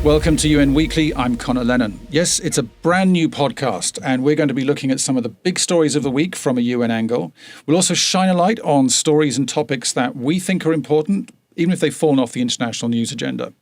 Welcome to UN Weekly. I'm Conor Lennon. Yes, it's a brand new podcast, and we're going to be looking at some of the big stories of the week from a UN angle. We'll also shine a light on stories and topics that we think are important, even if they've fallen off the international news agenda.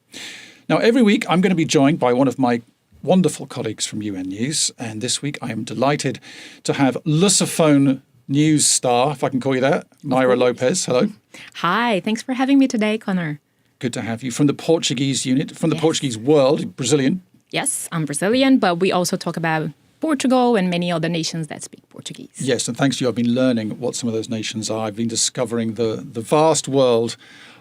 Now, every week, I'm going to be joined by one of my wonderful colleagues from UN News, and this week I am delighted to have Lusophone news star, if I can call you that, Myra Lopes. Hello. Hi, thanks for having me today, Conor. Good to have you. From the Portuguese unit, from the Portuguese world, Brazilian. Yes, I'm Brazilian, but we also talk about Portugal and many other nations that speak Portuguese. Yes, and thanks to you, I've been learning what some of those nations are. I've been discovering the vast world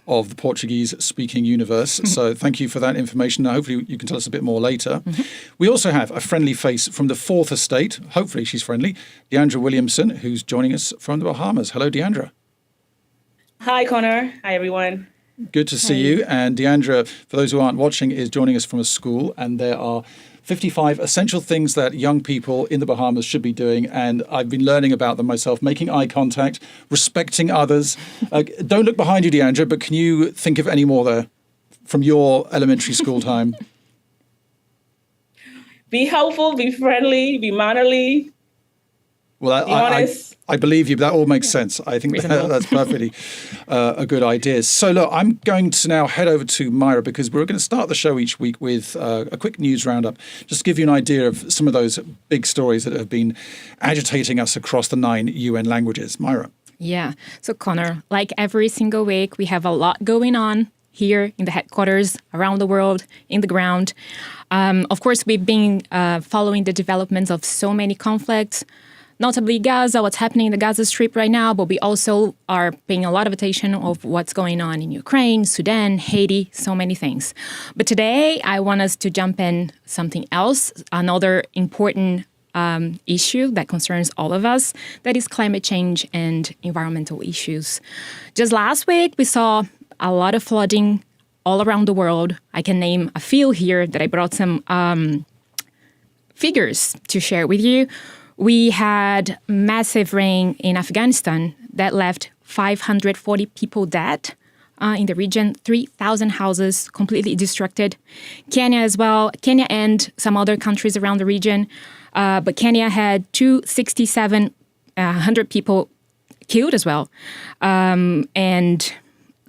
of the Portuguese-speaking universe. So thank you for that information. Now, hopefully you can tell us a bit more later. We also have a friendly face from the Fourth Estate. Hopefully she's friendly. Deandre Williamson, who's joining us from the Bahamas. Hello, Deandre. Hi, Conor. Hi, everyone. Good to see you. And Deandre, for those who aren't watching, is joining us from a school. And there are 55 essential things that young people in the Bahamas should be doing. And I've been learning about them myself, making eye contact, respecting others. Don't look behind you, Deandre, but can you think of any more there from your elementary school time? Be helpful, be friendly, be mannerly. Well, I believe you, but that all makes sense. I think that's perfectly a good idea. So, look, I'm going to now head over to Myra because we're going to start the show each week with a quick news roundup, just to give you an idea of some of those big stories that have been agitating us across the 9 UN languages. Myra. Yeah. So, Conor, like every single week, we have a lot going on here in the headquarters, around the world, in the ground. Of course, we've been following the developments of so many conflicts, notably Gaza, what's happening in the Gaza Strip right now, but we also are paying a lot of attention of what's going on in Ukraine, Sudan, Haiti, so many things. But today, I want us to jump in something else, another important issue that concerns all of us, that is climate change and environmental issues. Just last week, we saw a lot of flooding all around the world. I can name a few here that I brought some figures to share with you. We had massive rain in Afghanistan that left 540 people dead in the region, 3,000 houses completely destructed. Kenya as well, Kenya and some other countries around the region. But Kenya had 267 people killed as well. And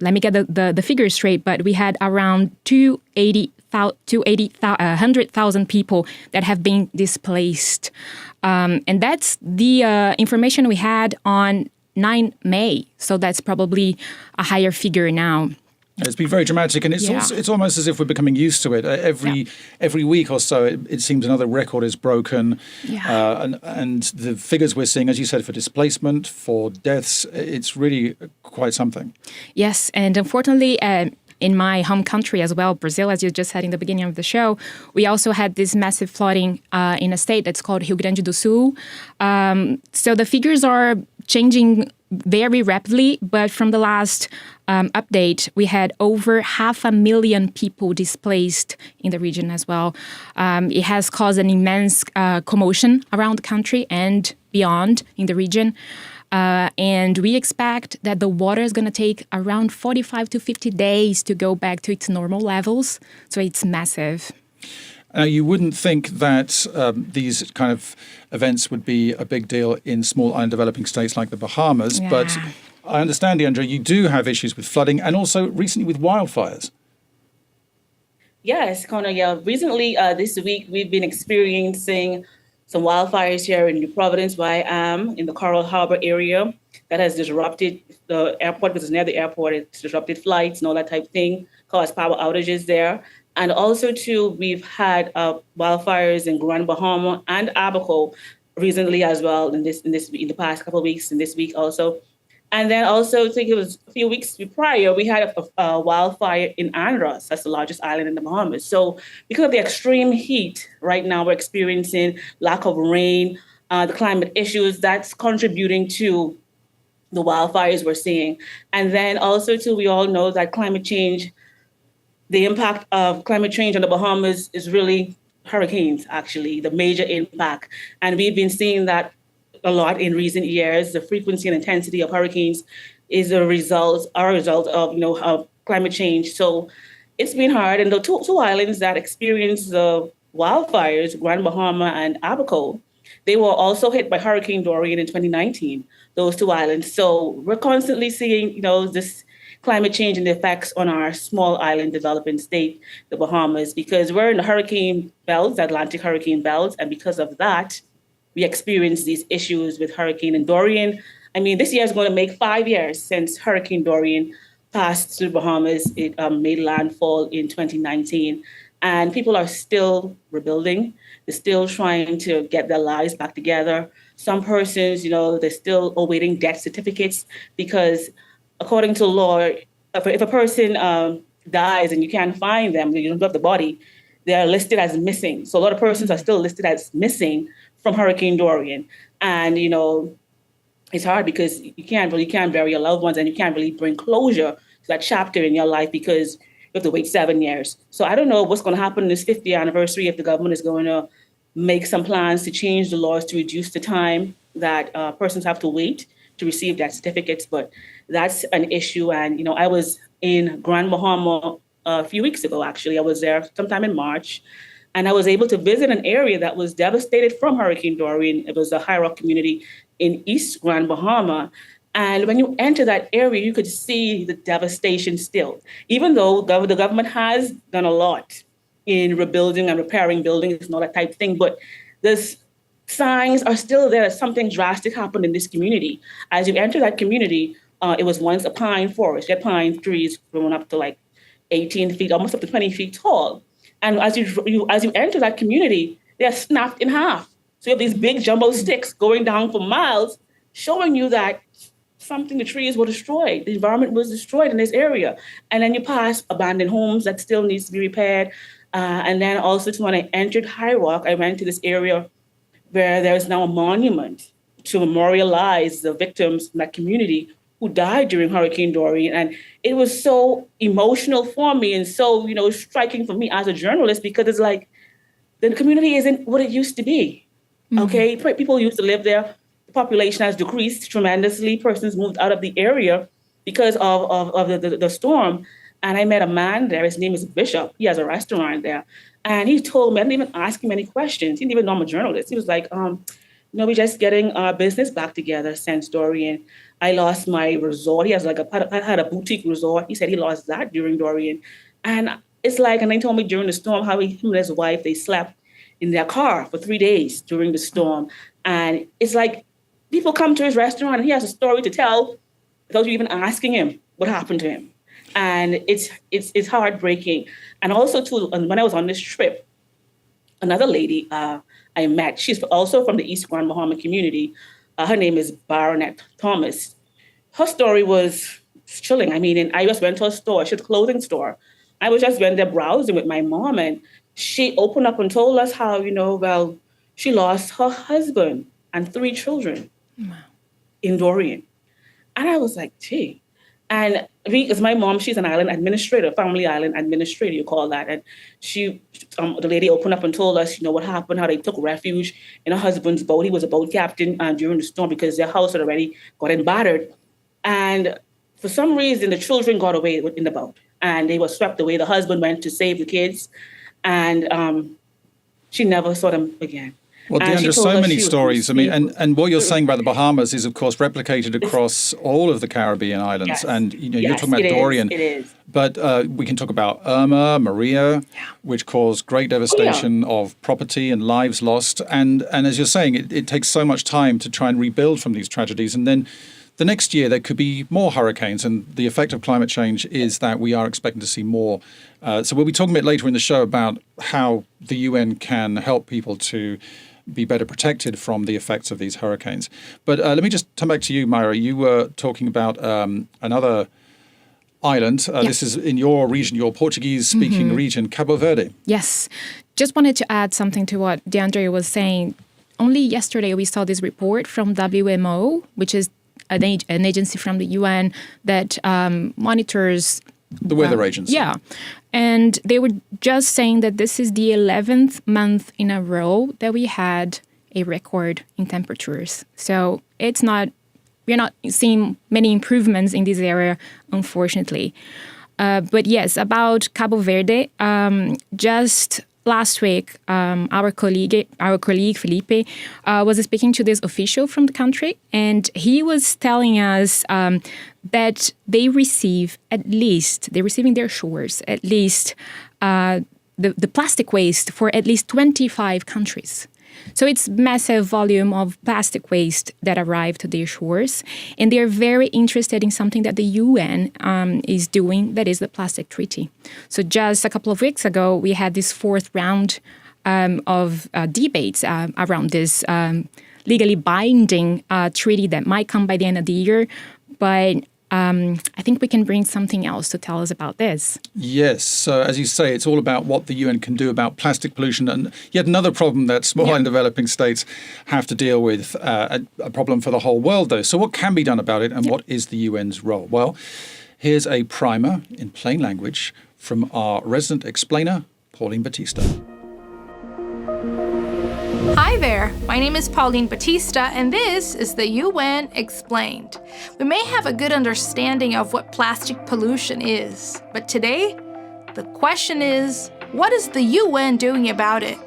let me get the figures straight, but we had around 100,000 people that have been displaced. And that's the information we had on 9 May. So that's probably a higher figure now. It's been very dramatic, and it's almost as if we're becoming used to it. Every week or so, it seems another record is broken. And the figures we're seeing, as you said, for displacement, for deaths, it's really quite something. Yes, and unfortunately, in my home country as well, Brazil, as you just said in the beginning of the show, we also had this massive flooding in a state that's called Rio Grande do Sul. So the figures are changing very rapidly, but from the last update, we had over 500,000 people displaced in the region as well. It has caused an immense commotion around the country and beyond in the region. And we expect that the water is going to take around 45 to 50 days to go back to its normal levels. So it's massive. You wouldn't think that these kind of events would be a big deal in small island developing states like the Bahamas, but I understand, Andrea, you do have issues with flooding and also recently with wildfires. Yes, Conor, recently this week we've been experiencing some wildfires here in New Providence, where I am, in the Coral Harbor area, that has disrupted the airport, because it's near the airport. It's disrupted flights and all that type of thing, caused power outages there. And also, too, we've had wildfires in Grand Bahama and Abaco recently as well in the past couple of weeks, and this week also. And then also, I think it was a few weeks prior, we had a wildfire in Andros. That's the largest island in the Bahamas. So because of the extreme heat right now, we're experiencing lack of rain, the climate issues, that's contributing to the wildfires we're seeing. And then also, too, we all know that climate change, the impact of climate change on the Bahamas is really hurricanes, actually, the major impact. And we've been seeing that a lot in recent years. The frequency and intensity of hurricanes is a result of climate change. So it's been hard. And the two islands that experienced the wildfires, Grand Bahama and Abaco, they were also hit by Hurricane Dorian in 2019, those two islands. So we're constantly seeing, this climate change and the effects on our small island developing state, the Bahamas, because we're in the hurricane belts, Atlantic hurricane belts. And because of that, we experience these issues with Hurricane Dorian. I mean, this year is going to make 5 years since Hurricane Dorian passed through the Bahamas. It made landfall in 2019. And people are still rebuilding. They're still trying to get their lives back together. Some persons, they're still awaiting death certificates because according to law, if a person dies and you can't find them, you don't have the body, they're listed as missing. So a lot of persons are still listed as missing from Hurricane Dorian. And, it's hard because you can't bury your loved ones and you can't really bring closure to that chapter in your life because you have to wait 7 years. So I don't know what's going to happen in this 50th anniversary if the government is going to make some plans to change the laws to reduce the time that persons have to wait to receive death certificates. But that's an issue. And, I was in Grand Bahama a few weeks ago, actually. I was there sometime in March. And I was able to visit an area that was devastated from Hurricane Dorian. It was a High Rock community in East Grand Bahama. And when you enter that area, you could see the devastation still. Even though the government has done a lot in rebuilding and repairing buildings and all that type of thing, but there's signs are still there that something drastic happened in this community. As you enter that community, it was once a pine forest. You had pine trees growing up to like 18 feet, almost up to 20 feet tall. And as you enter that community, they're snapped in half. So you have these big jumbo sticks going down for miles, showing you that the trees were destroyed. The environment was destroyed in this area. And then you pass abandoned homes that still needs to be repaired. And then also when I entered High Rock, I went to this area where there is now a monument to memorialize the victims in that community who died during Hurricane Dorian. And it was so emotional for me and so, striking for me as a journalist because it's like the community isn't what it used to be. Mm-hmm. Okay, people used to live there. The population has decreased tremendously. Persons moved out of the area because of the storm. And I met a man there. His name is Bishop. He has a restaurant there. And he told me, I didn't even ask him any questions. He didn't even know I'm a journalist. He was like, we're just getting our business back together since Dorian. I lost my resort. He has had a boutique resort. He said he lost that during Dorian. And it's like, and they told me during the storm how him and his wife, they slept in their car for 3 days during the storm. And it's like people come to his restaurant and he has a story to tell without you even asking him what happened to him. And it's heartbreaking. And also too, when I was on this trip, another lady I met, she's also from the East Grand Bahama community. Her name is Baronet Thomas. Her story was chilling. I mean, and I just went to a store. She had a clothing store. I was just went there browsing with my mom, and she opened up and told us how, she lost her husband and 3 children in Dorian. And I was like, gee. And because my mom, she's an island administrator, family island administrator, you call that. And she, the lady opened up and told us, what happened, how they took refuge in her husband's boat. He was a boat captain during the storm because their house had already gotten battered. And for some reason, the children got away in the boat and they were swept away. The husband went to save the kids and she never saw them again. Well, Deandre, so many stories. I mean, and what you're saying about the Bahamas is, of course, replicated across all of the Caribbean islands. Yes. And, you're talking about Dorian. It is. But we can talk about Irma, Maria, which caused great devastation of property and lives lost. And as you're saying, it takes so much time to try and rebuild from these tragedies. And then the next year, there could be more hurricanes. And the effect of climate change is that we are expecting to see more. So we'll be talking a bit later in the show about how the UN can help people to be better protected from the effects of these hurricanes. But let me just come back to you, Myra. You were talking about another island. This is in your region, your Portuguese-speaking region, Cabo Verde. Yes. Just wanted to add something to what Deandre was saying. Only yesterday we saw this report from WMO, which is an agency from the UN that monitors the weather agency. Yeah. And they were just saying that this is the 11th month in a row that we had a record in temperatures. So we're not seeing many improvements in this area, unfortunately. But yes, about Cabo Verde, just last week, our colleague Felipe was speaking to this official from the country, and he was telling us that they're receiving their shores at least the plastic waste for at least 25 countries. So it's massive volume of plastic waste that arrive to their shores, and they're very interested in something that the UN is doing, that is the plastic treaty. So just a couple of weeks ago, we had this fourth round of debates around this legally binding treaty that might come by the end of the year, but I think we can bring something else to tell us about this. Yes. So as you say, it's all about what the UN can do about plastic pollution. And yet another problem that small and developing states have to deal with, a problem for the whole world, though. So what can be done about it, and what is the UN's role? Well, here's a primer in plain language from our resident explainer, Pauline Batista. Hi there, my name is Pauline Batista, and this is the UN Explained. We may have a good understanding of what plastic pollution is, but today, the question is, what is the UN doing about it?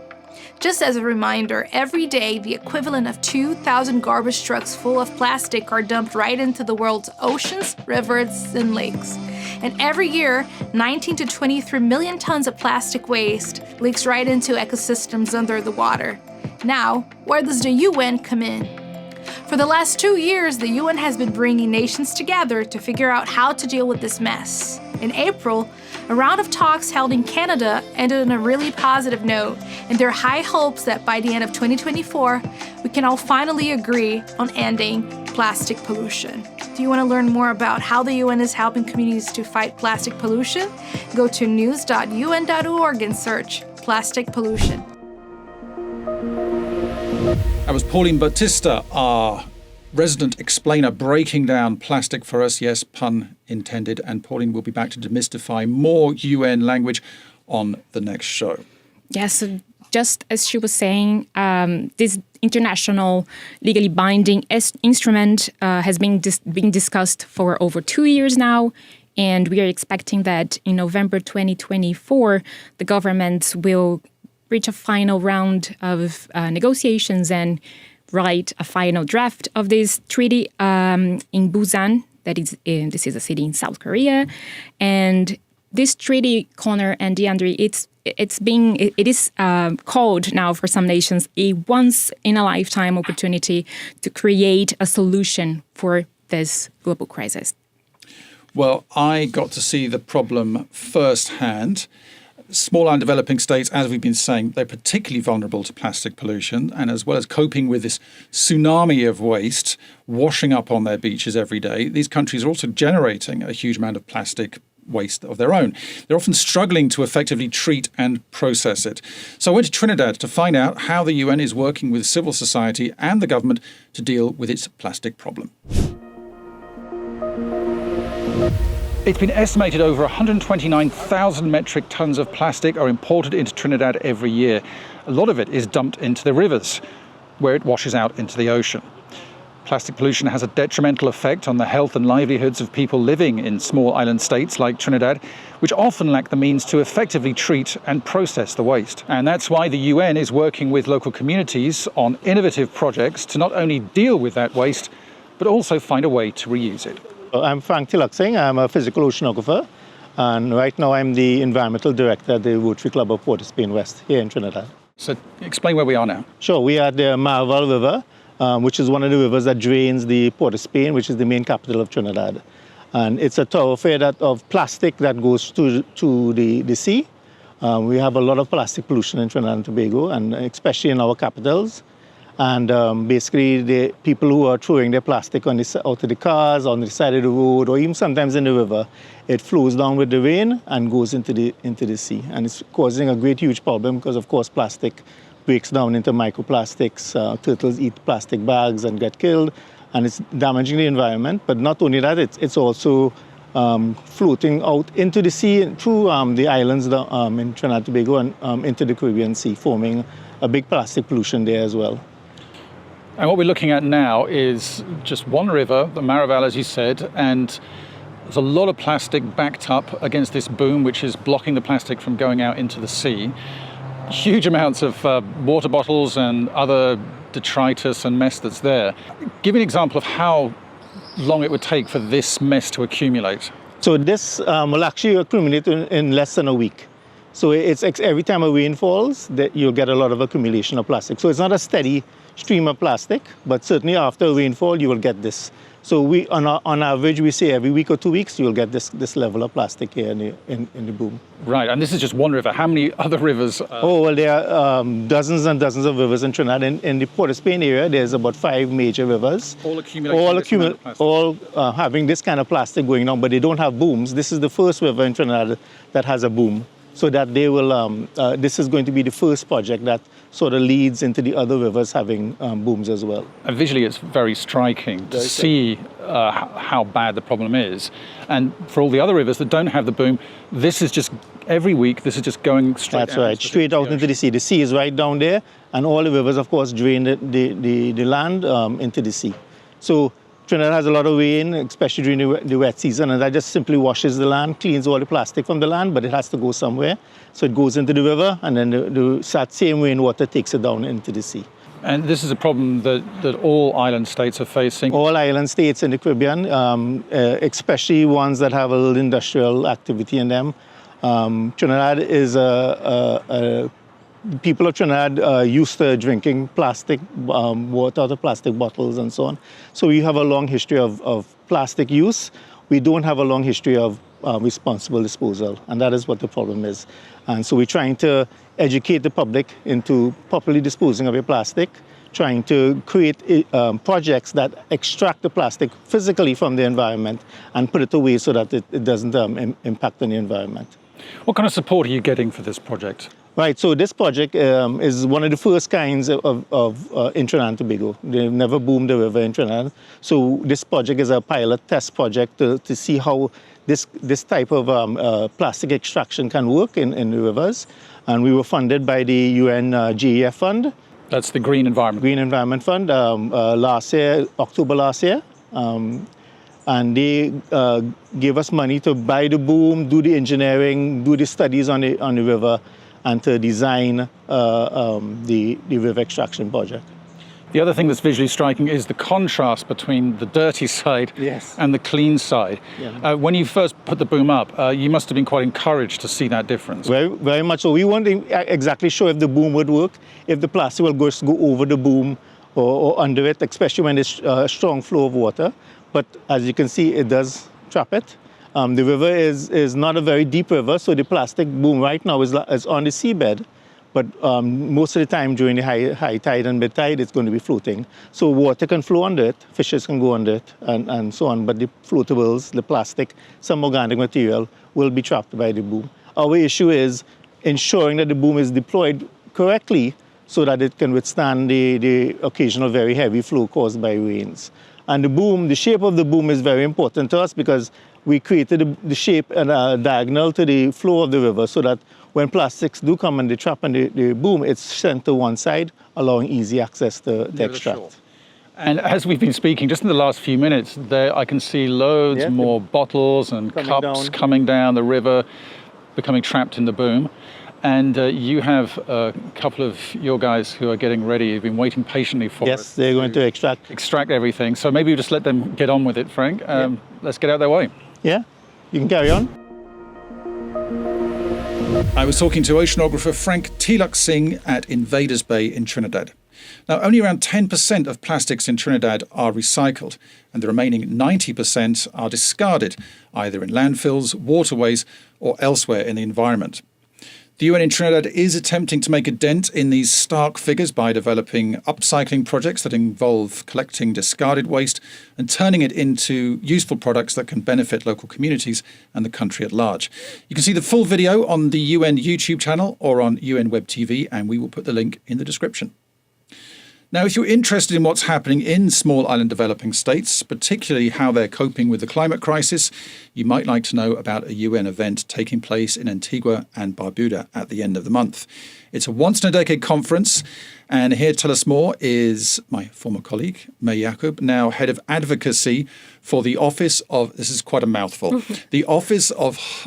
Just as a reminder, every day the equivalent of 2,000 garbage trucks full of plastic are dumped right into the world's oceans, rivers, and lakes. And every year, 19 to 23 million tons of plastic waste leaks right into ecosystems under the water. Now, where does the UN come in? For the last 2 years, the UN has been bringing nations together to figure out how to deal with this mess. In April, a round of talks held in Canada ended on a really positive note, and there are high hopes that by the end of 2024, we can all finally agree on ending plastic pollution. Do you want to learn more about how the UN is helping communities to fight plastic pollution? Go to news.un.org and search plastic pollution. That was Pauline Batista, our resident explainer, breaking down plastic for us. Yes, pun intended. And Pauline will be back to demystify more UN language on the next show. Yes, so just as she was saying, this international legally binding instrument has been discussed for over 2 years now. And we are expecting that in November 2024, the governments will reach a final round of negotiations and write a final draft of this treaty in Busan. This is a city in South Korea, and this treaty, Conor and Deandre, it is called now for some nations a once in a lifetime opportunity to create a solution for this global crisis. Well, I got to see the problem firsthand. Small and developing states, as we've been saying, they're particularly vulnerable to plastic pollution, and as well as coping with this tsunami of waste washing up on their beaches every day, these countries are also generating a huge amount of plastic waste of their own. They're often struggling to effectively treat and process it. So I went to Trinidad to find out how the UN is working with civil society and the government to deal with its plastic problem. It's been estimated over 129,000 metric tons of plastic are imported into Trinidad every year. A lot of it is dumped into the rivers, where it washes out into the ocean. Plastic pollution has a detrimental effect on the health and livelihoods of people living in small island states like Trinidad, which often lack the means to effectively treat and process the waste. And that's why the UN is working with local communities on innovative projects to not only deal with that waste, but also find a way to reuse it. I'm Frank Tilaksing. I'm a physical oceanographer, and right now I'm the environmental director at the Rotary Club of Port of Spain West here in Trinidad. So explain where we are now. Sure, we are at the Marval River, which is one of the rivers that drains the Port of Spain, which is the main capital of Trinidad. And it's a thoroughfare of plastic that goes to the sea. We have a lot of plastic pollution in Trinidad and Tobago, and especially in our capitals. And basically, the people who are throwing their plastic out of the cars, on the side of the road, or even sometimes in the river, it flows down with the rain and goes into the sea. And it's causing a great, huge problem because, of course, plastic breaks down into microplastics. Turtles eat plastic bags and get killed, and it's damaging the environment. But not only that, it's also floating out into the sea through the islands in Trinidad and Tobago and into the Caribbean Sea, forming a big plastic pollution there as well. And what we're looking at now is just one river, the Marval, as you said, and There's a lot of plastic backed up against this boom, which is blocking the plastic from going out into the sea. Huge amounts of water bottles and other detritus and mess that's there. Give me an example of how long it would take for this mess to accumulate. So this will actually accumulate in less than a week. So it's every time a rain falls, that you'll get a lot of accumulation of plastic. So it's not a steady stream of plastic, but certainly after a rainfall, you will get this. So we, on average, we say every week or 2 weeks, you'll get this level of plastic here in the boom. Right, and this is just one river. How many other rivers? Oh, well, there are dozens and dozens of rivers in Trinidad. In the Port of Spain area, there's about 5 major rivers. All accumulating all having this kind of plastic going on, but they don't have booms. This is the first river in Trinidad that has a boom. So that they will, this is going to be the first project that sort of leads into the other rivers having booms as well. And visually, it's very striking to see how bad the problem is. And for all the other rivers that don't have the boom, this is just, every week, this is just going straight out. That's right, straight out into the sea. The sea is right down there, and all the rivers, of course, drain the land into the sea. So Trinidad has a lot of rain, especially during the wet season, and that just simply washes the land, cleans all the plastic from the land, but it has to go somewhere. So it goes into the river, and then that same rainwater takes it down into the sea. And this is a problem that all island states are facing. All island states in the Caribbean, especially ones that have a little industrial activity in them. Trinidad is people of Trinidad used to drinking plastic water out of plastic bottles and so on. So we have a long history of plastic use. We don't have a long history of responsible disposal, and that is what the problem is. And so we're trying to educate the public into properly disposing of your plastic, trying to create projects that extract the plastic physically from the environment and put it away so that it doesn't impact on the environment. What kind of support are you getting for this project? Right, so this project is one of the first kinds of in Trinidad and Tobago. They've never boomed a river in Trinidad. So this project is a pilot test project to see how this type of plastic extraction can work in the rivers. And we were funded by the UN GEF Fund. That's the Green Environment. Green Environment Fund, last year, October last year. And they gave us money to buy the boom, do the engineering, do the studies on the river, and to design the river extraction project. The other thing that's visually striking is the contrast between the dirty side and the clean side. Yeah. When you first put the boom up, you must have been quite encouraged to see that difference. Very, very much so. We weren't exactly sure if the boom would work, if the plastic will just go over the boom or under it, especially when there's a strong flow of water. But as you can see, it does trap it. The river is not a very deep river, so the plastic boom right now is on the seabed. But most of the time during the high tide and mid tide, it's going to be floating. So water can flow under it, fishes can go under it, and so on. But the floatables, the plastic, some organic material will be trapped by the boom. Our issue is ensuring that the boom is deployed correctly so that it can withstand the occasional very heavy flow caused by rains. And the shape of the boom is very important to us because we created the shape and a diagonal to the flow of the river so that when plastics do come and they trap in the boom, it's sent to one side, allowing easy access to extract. And as we've been speaking, just in the last few minutes, there I can see loads more bottles and cups coming down the river, becoming trapped in the boom. And you have a couple of your guys who are getting ready. You've been waiting patiently for Yes, they're going to extract everything. So maybe you just let them get on with it, Frank. Let's get out their way. Yeah, you can carry on. I was talking to oceanographer Frank Tilak Singh at Invaders Bay in Trinidad. Now, only around 10% of plastics in Trinidad are recycled, and the remaining 90% are discarded, either in landfills, waterways, or elsewhere in the environment. The UN in Trinidad is attempting to make a dent in these stark figures by developing upcycling projects that involve collecting discarded waste and turning it into useful products that can benefit local communities and the country at large. You can see the full video on the UN YouTube channel or on UN Web TV, and we will put the link in the description. Now, if you're interested in what's happening in small island developing states, particularly how they're coping with the climate crisis, you might like to know about a UN event taking place in Antigua and Barbuda at the end of the month. It's a once-in-a-decade conference, and here to tell us more is my former colleague, May Yaacoub, now head of advocacy for the Office of, this is quite a mouthful, the Office of...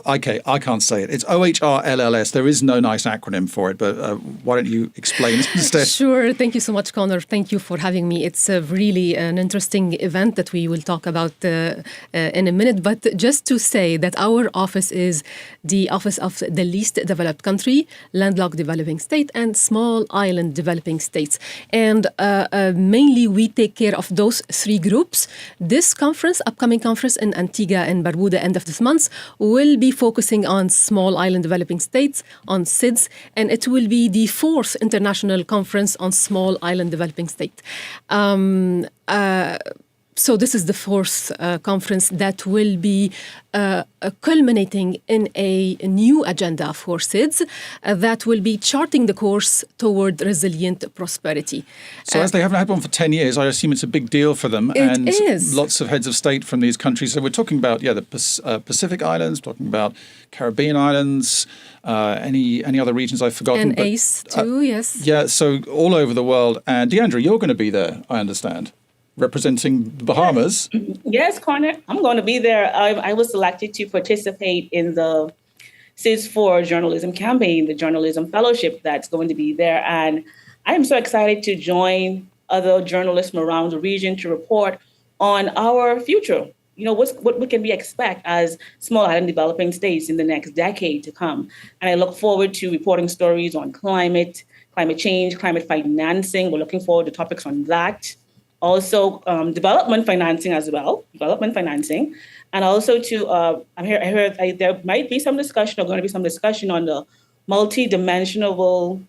Okay, I can't say it. It's OHRLLS. There is no nice acronym for it, but why don't you explain it instead? Sure. Thank you so much, Conor. Thank you for having me. It's really an interesting event that we will talk about in a minute. But just to say that our office is the Office of the Least Developed Country, Landlocked Developing State, and Small Island Developing States. And mainly we take care of those three groups. This conference, upcoming conference in Antigua and Barbuda end of this month, will be focusing on small island developing states, on SIDS, and it will be the 4th international conference on small island developing state. So this is the 4th conference that will be culminating in a new agenda for SIDS that will be charting the course toward resilient prosperity. So as they haven't had one for 10 years, I assume it's a big deal for them. It is. Lots of heads of state from these countries. So we're talking about, the Pacific Islands, talking about Caribbean Islands, any other regions I've forgotten. And ACE too, yes. Yeah, so all over the world. And Deandre, you're going to be there, I understand, representing the Bahamas. Yes, Conor, I'm going to be there. I was selected to participate in the SIDS 4 journalism campaign, the journalism fellowship that's going to be there. And I am so excited to join other journalists from around the region to report on our future. What we can we expect as small island developing states in the next decade to come. And I look forward to reporting stories on climate change, climate financing. We're looking forward to topics on that. Also, development financing as well, and also to I heard there might be some discussion, or going to be some discussion on the multidimensional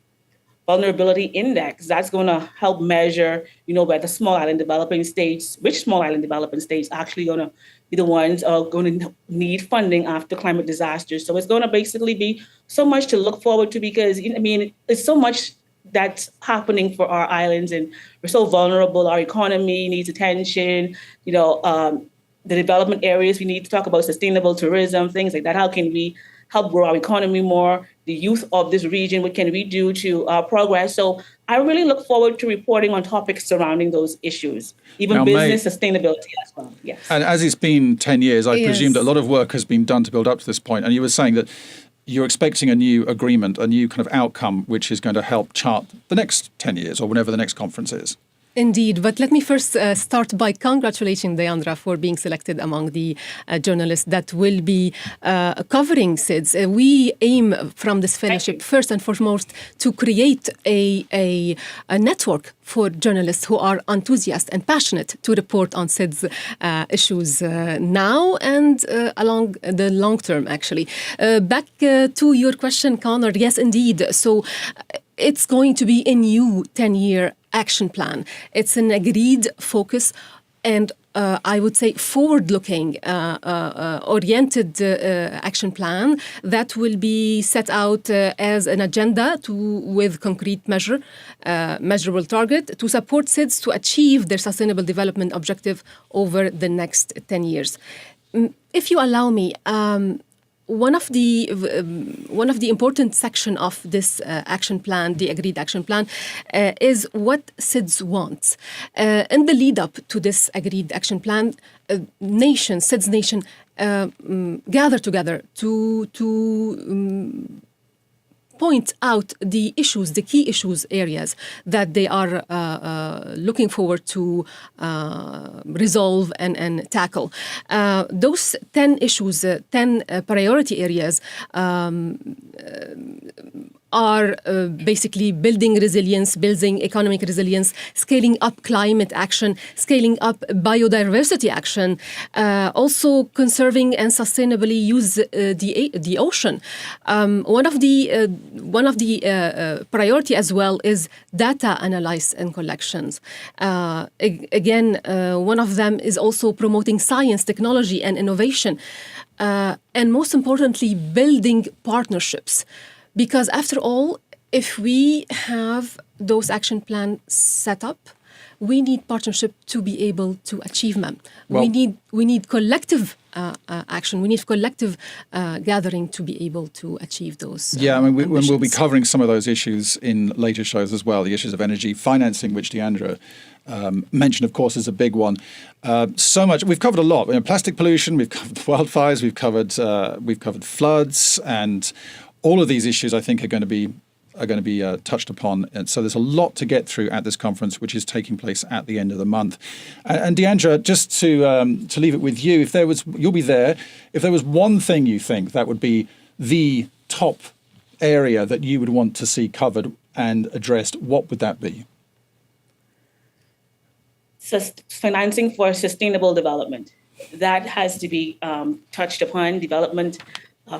vulnerability index. That's going to help measure, where the small island developing states, which small island developing states are actually going to be the ones are going to need funding after climate disasters. So it's going to basically be so much to look forward to, because it's so much that's happening for our islands, and we're so vulnerable. Our economy needs attention. The development areas, we need to talk about sustainable tourism, things like that. How can we help grow our economy more? The youth of this region, what can we do to progress? So I really look forward to reporting on topics surrounding those issues, even now, business sustainability as well. Yes. And as it's been 10 years, I presume that a lot of work has been done to build up to this point. And you were saying that you're expecting a new agreement, a new kind of outcome, which is going to help chart the next 10 years or whenever the next conference is. Indeed, but let me first start by congratulating Deandre for being selected among the journalists that will be covering SIDS. We aim from this fellowship, first and foremost, to create a network for journalists who are enthusiastic and passionate to report on SIDS issues now and along the long term, actually. Back to your question, Conor, yes, indeed. So it's going to be a new 10-year action plan. It's an agreed focus and I would say forward-looking, oriented action plan that will be set out as an agenda with concrete measurable target to support SIDS to achieve their sustainable development objective over the next 10 years. If you allow me, one of the important section of this action plan, the agreed action plan, is what SIDS wants. In the lead up to this agreed action plan, SIDS nation gather together to point out the issues, the key issues areas that they are looking forward to resolve and tackle. Those 10 issues, 10 priority areas are basically building resilience, building economic resilience, scaling up climate action, scaling up biodiversity action, also conserving and sustainably use the ocean. One of the priority as well is data analysis and collections. Again, one of them is also promoting science, technology, and innovation, and most importantly, building partnerships. Because after all, if we have those action plans set up, we need partnership to be able to achieve them. Well, we need collective action. We need collective gathering to be able to achieve those. Yeah, I mean, we'll be ambitions. covering some of those issues in later shows as well. The issues of energy financing, which Deandre mentioned, of course, is a big one. So much we've covered a lot. Plastic pollution, we've covered wildfires, we've covered floods, and all of these issues, I think, are going to be touched upon. And so there's a lot to get through at this conference, which is taking place at the end of the month. And Deandre, just to leave it with you, you'll be there. If there was one thing you think that would be the top area that you would want to see covered and addressed, what would that be? Financing for sustainable development. That has to be touched upon, development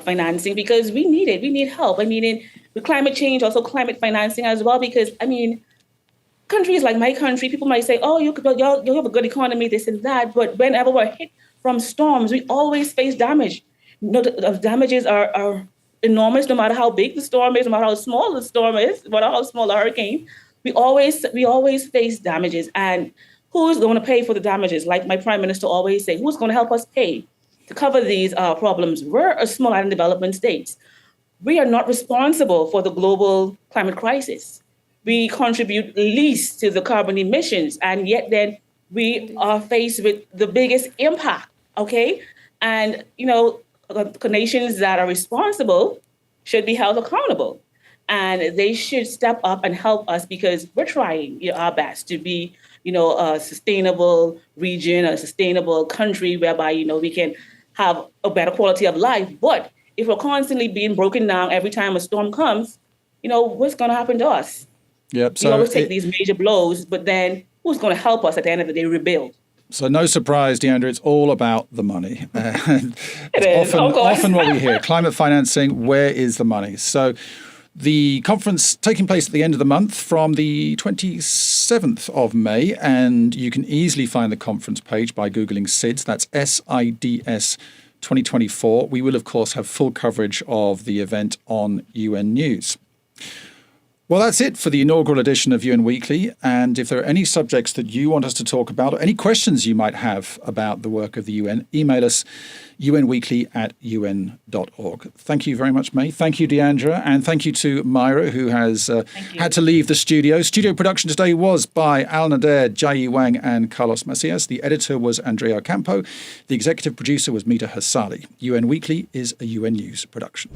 financing, because we need it. We need help. With climate change, also climate financing as well, because, countries like my country, people might say, oh, you have a good economy, this and that. But whenever we're hit from storms, we always face damage. The damages are enormous, no matter how big the storm is, no matter how small the storm is, no matter how small the hurricane. We always face damages. And who's going to pay for the damages? Like my prime minister always say, who's going to help us pay to cover these problems? We're a small island development state. We are not responsible for the global climate crisis. We contribute least to the carbon emissions, and yet then we are faced with the biggest impact, okay? And, nations that are responsible should be held accountable. And they should step up and help us, because we're trying our best to be, a sustainable region, a sustainable country whereby, we can have a better quality of life. But if we're constantly being broken down every time a storm comes, what's going to happen to us? Yep. We always take these major blows, but then who's going to help us at the end of the day rebuild? So no surprise, Deandre, it's all about the money. It is, of course. Often what we hear, climate financing, where is the money? So the conference taking place at the end of the month from the 27th of May, and you can easily find the conference page by Googling SIDS. That's SIDS 2024. We will, of course, have full coverage of the event on UN News. Well, that's it for the inaugural edition of UN Weekly. And if there are any subjects that you want us to talk about, or any questions you might have about the work of the UN, email us unweekly@un.org. Thank you very much, May. Thank you, Deandre. And thank you to Myra, who has had to leave the studio. Studio production today was by Adair, Jiayi, Wang and Carlos Macias. The editor was Andrea Ocampo. The executive producer was Mita, Hosali. UN Weekly is a UN News production.